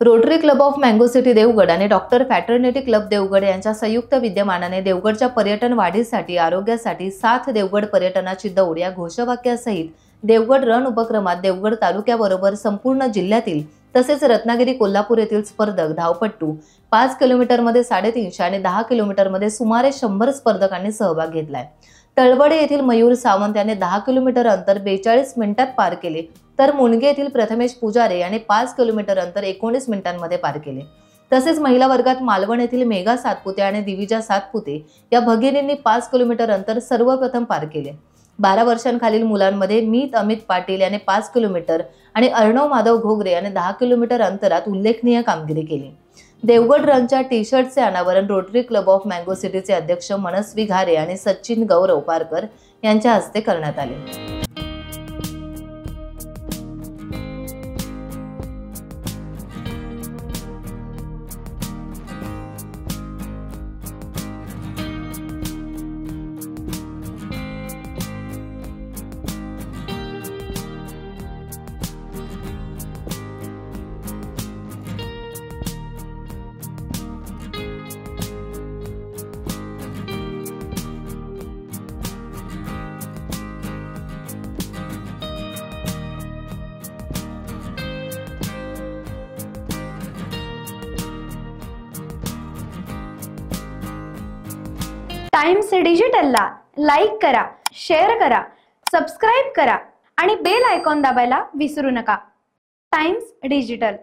Rotary club of mango city Devgad आणि doctor fraternity club Devgad यांच्या संयुक्त विद्यमानाने देवगडच्या पर्यटन वाढीसाठी आरोग्यासाठी साथ देवगड पर्यटनाची दौड या घोषवाक्यासहित देवगड रण उपक्रमात देवगड तालुक्याबरोबर संपूर्ण जिल्ह्यातील तसेच रत्नागिरी कोल्हापूर येथील स्पर्धक धावपट्टू 5 किलोमीटरमध्ये 350 आणि 10 किलोमीटरमध्ये सुमारे 100 स्पर्धकांनी सहभाग घेतलाय। तळवडे येथील मयूर सावंत याने 10 किलोमीटर अंतर 42 मिनिटात पार केले, तर मुणगे येथील प्रथमेश पुजारे याने 5 किलोमीटर अंतर 19 मिनिटांमध्ये पार केले। तसेच महिला वर्गात मालवण येथील मेघा सातपुते आणि दिविजा सातपुते या भगिनींनी 5 किलोमीटर अंतर सर्वप्रथम पार केले। 12 वर्षांखालील मुलांमध्ये मीत अमित पाटील याने 5 किलोमीटर आणि अर्णव माधव घोगरे याने 10 किलोमीटर अंतरात उल्लेखनीय कामगिरी केली। देवगड रनच्या टी शर्टचे अनावरण रोटरी क्लब ऑफ मँगो सिटीचे अध्यक्ष मनस्वी घारे आणि सचिन गौरव पारकर यांच्या हस्ते करण्यात आले। टाइम्स डिजिटलला लाईक करा, शेअर करा, सबस्क्राईब करा आणि बेल आयकॉन दाबायला विसरू नका। Times digital.